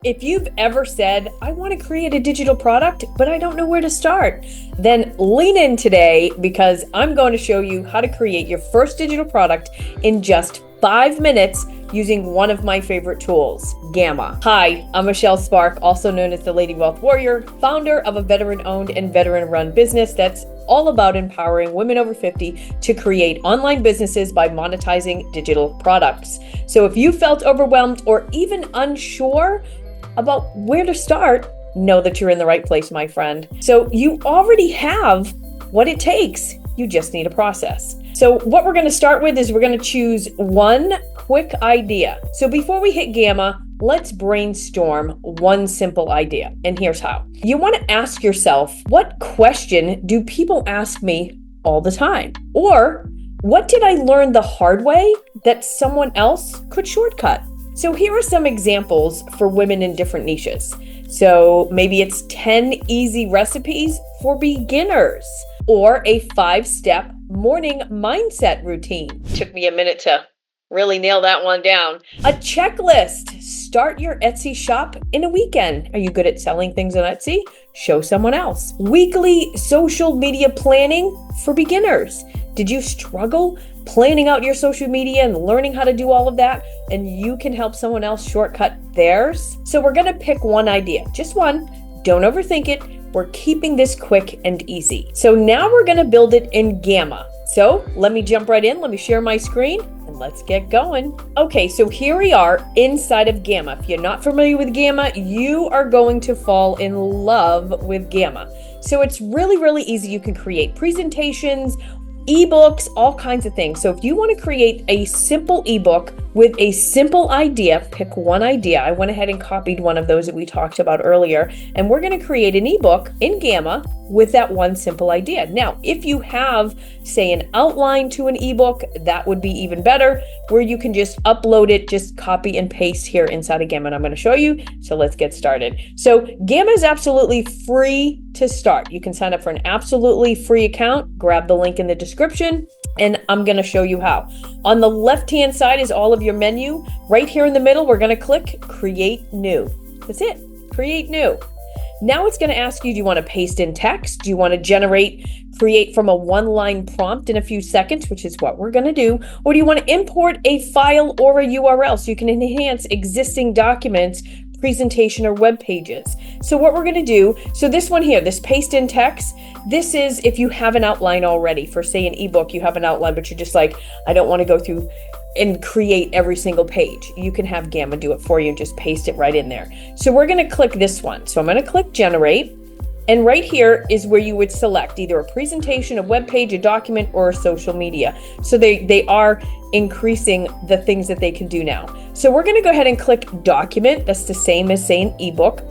If you've ever said, I want to create a digital product, but I don't know where to start, then lean in today because I'm going to show you how to create your first digital product in just 5 minutes using one of my favorite tools, Gamma. Hi, I'm Michelle Spark, also known as the Lady Wealth Warrior, founder of a veteran-owned and veteran-run business that's all about empowering women over 50 to create online businesses by monetizing digital products. So if you felt overwhelmed or even unsure about where to start, know that you're in the right place, my friend. So you already have what it takes. You just need a process. So what we're going to start with is we're going to choose one quick idea. So before we hit Gamma, let's brainstorm one simple idea. And here's how. You want to ask yourself, what question do people ask me all the time? Or what did I learn the hard way that someone else could shortcut? So here are some examples for women in different niches. So maybe it's 10 easy recipes for beginners or a 5-step morning mindset routine. Took me a minute to really nail that one down. A checklist. Start your Etsy shop in a weekend. Are you good at selling things on Etsy? Show someone else. Weekly social media planning for beginners. Did you struggle planning out your social media and learning how to do all of that? And you can help someone else shortcut theirs. So we're going to pick one idea, just one. Don't overthink it. We're keeping this quick and easy. So now we're going to build it in Gamma. So let me jump right in. Let me share my screen and let's get going. Okay, so here we are inside of Gamma. If you're not familiar with Gamma, you are going to fall in love with Gamma. So it's really, really easy. You can create presentations, eBooks, all kinds of things. So if you want to create a simple ebook with a simple idea, pick one idea. I went ahead and copied one of those that we talked about earlier, and we're going to create an ebook in Gamma with that one simple idea. Now, if you have, say, an outline to an ebook, that would be even better, where you can just upload it, just copy and paste here inside of Gamma, and I'm going to show you. So let's get started. So Gamma is absolutely free to start. You can sign up for an absolutely free account, grab the link in the description, and I'm going to show you how. On the left-hand side is all of your menu. Right here in the middle, we're going to click Create New. That's it. Create New. Now it's going to ask you, do you want to paste in text? Do you want to create from a one-line prompt in a few seconds, which is what we're going to do? Or do you want to import a file or a URL so you can enhance existing documents, presentation, or web pages? So what we're going to do, so this one here, this paste in text, this is if you have an outline already for, say, an ebook, you have an outline, but you're just like, I don't want to go through and create every single page. You can have Gamma do it for you and just paste it right in there. So we're going to click this one. So I'm going to click generate. And right here is where you would select either a presentation, a web page, a document, or a social media. So they are increasing the things that they can do now. So we're going to go ahead and click document. That's the same as saying ebook.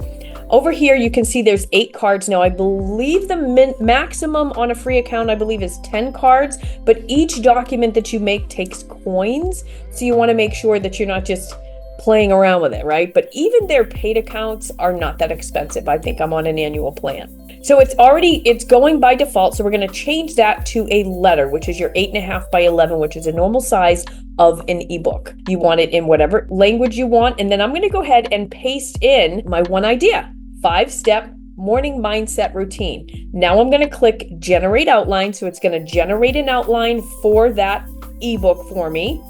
Over here, you can see there's 8 cards. Now, I believe the maximum on a free account, I believe, is 10 cards, but each document that you make takes coins. So you want to make sure that you're not just playing around with it, right? But even their paid accounts are not that expensive. I think I'm on an annual plan. So it's going by default. So we're going to change that to a letter, which is your 8.5 by 11, which is a normal size of an ebook. You want it in whatever language you want. And then I'm going to go ahead and paste in my one idea, 5-step morning mindset routine. Now I'm going to click generate outline. So it's going to generate an outline for that ebook for me.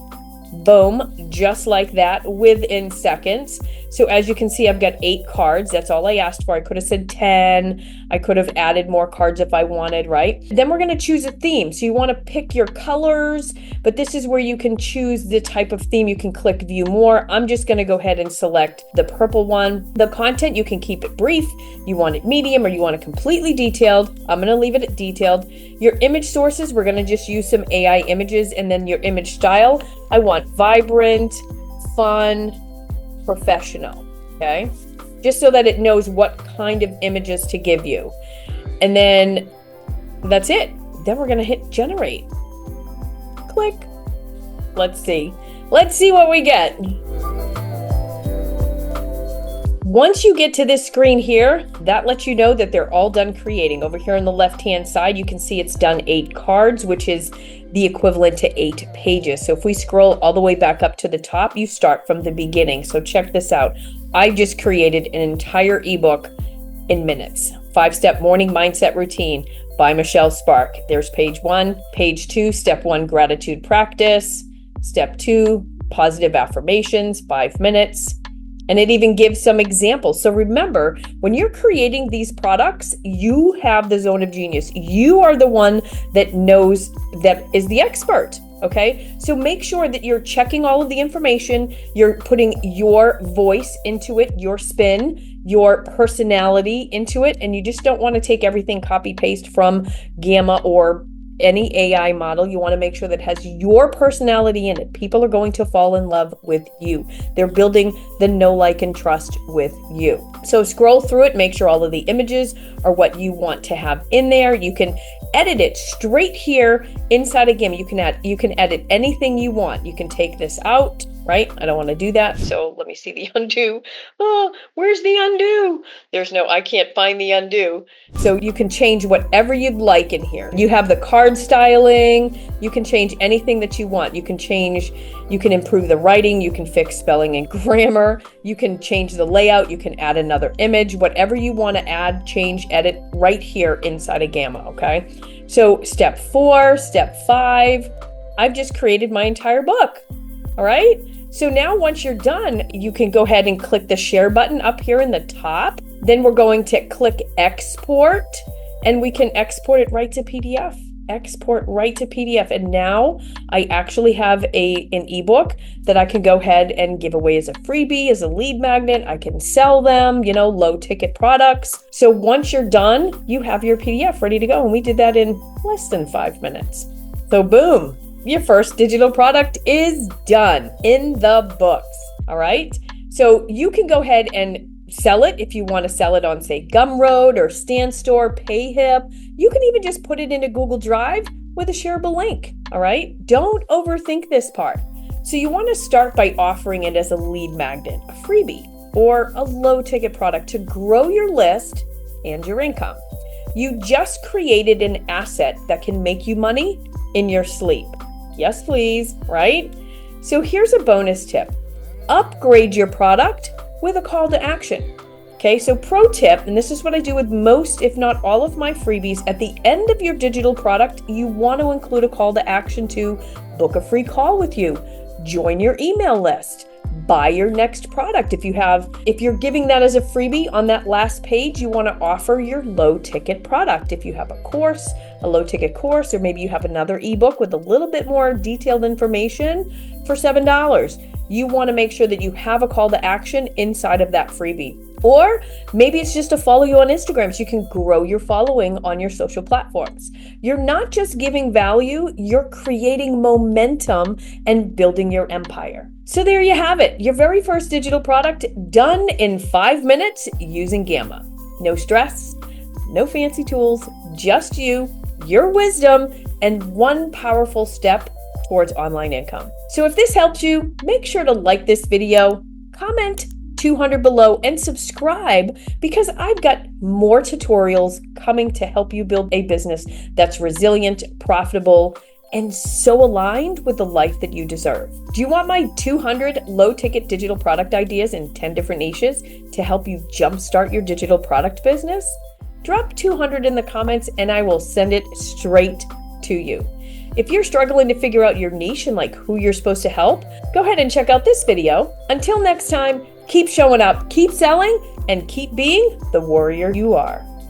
Boom, just like that within seconds. So as you can see, I've got 8 cards. That's all I asked for. I could have said 10. I could have added more cards if I wanted, right? Then we're going to choose a theme. So you want to pick your colors, but this is where you can choose the type of theme. You can click view more. I'm just going to go ahead and select the purple one. The content, you can keep it brief. You want it medium or you want it completely detailed. I'm going to leave it at detailed. Your image sources, we're going to just use some AI images, and then your image style. I want vibrant, fun, professional, okay? Just so that it knows what kind of images to give you. And then that's it. Then we're going to hit generate. Click. Let's see. Let's see what we get. Once you get to this screen here, that lets you know that they're all done creating. Over here on the left-hand side, you can see it's done 8 cards, which is the equivalent to 8 pages. So if we scroll all the way back up to the top, you start from the beginning. So check this out. I just created an entire ebook in minutes. 5-step morning mindset routine by Michelle Spark. There's page 1. Page 2, step 1, gratitude practice. Step 2, positive affirmations, 5 minutes. And it even gives some examples. So remember, when you're creating these products, you have the zone of genius. You are the one that knows, that is the expert. Okay, so make sure that you're checking all of the information, you're putting your voice into it, your spin, your personality into it, and you just don't want to take everything copy paste from Gamma or any AI model. You want to make sure that it has your personality in it. People are going to fall in love with you. They're building the know, like, and trust with you. So scroll through it, make sure all of the images are what you want to have in there. You can edit it straight here inside of Gamma. You can edit anything you want. You can take this out, right? I don't want to do that. So let me see the undo. Oh, where's the undo? I can't find the undo. So you can change whatever you'd like in here. You have the card styling. You can change anything that you want. You can improve the writing. You can fix spelling and grammar. You can change the layout. You can add another image, whatever you want to add, change, edit right here inside of Gamma, okay? So step 4, step 5, I've just created my entire book, all right? So now once you're done, you can go ahead and click the share button up here in the top. Then we're going to click export, and we can export it right to PDF. Export right to PDF. And now I actually have an ebook that I can go ahead and give away as a freebie, as a lead magnet. I can sell them, low ticket products. So once you're done, you have your PDF ready to go. And we did that in less than 5 minutes. So boom, your first digital product is done in the books. All right. So you can go ahead and sell it if you want to sell it on, say, Gumroad or StanStore, PayHip. You can even just put it into Google Drive with a shareable link. All right. Don't overthink this part. So you want to start by offering it as a lead magnet, a freebie, or a low ticket product to grow your list and your income. You just created an asset that can make you money in your sleep. Yes, please. Right? So here's a bonus tip. Upgrade your product with a call to action. Okay, so pro tip, and this is what I do with most, if not all of my freebies, at the end of your digital product, you want to include a call to action to book a free call with you, join your email list, buy your next product. If you're giving that as a freebie on that last page, you want to offer your low ticket product. If you have a course, a low ticket course, or maybe you have another ebook with a little bit more detailed information for $7, you want to make sure that you have a call to action inside of that freebie. Or maybe it's just to follow you on Instagram so you can grow your following on your social platforms. You're not just giving value, you're creating momentum and building your empire. So there you have it, your very first digital product done in 5 minutes using Gamma. No stress, no fancy tools, just you, your wisdom, and one powerful step towards online income. So if this helped you, make sure to like this video, comment 200 below, and subscribe, because I've got more tutorials coming to help you build a business that's resilient, profitable, and so aligned with the life that you deserve. Do you want my 200 low-ticket digital product ideas in 10 different niches to help you jumpstart your digital product business? Drop 200 in the comments and I will send it straight to you. If you're struggling to figure out your niche and like who you're supposed to help, go ahead and check out this video. Until next time, keep showing up, keep selling, and keep being the warrior you are.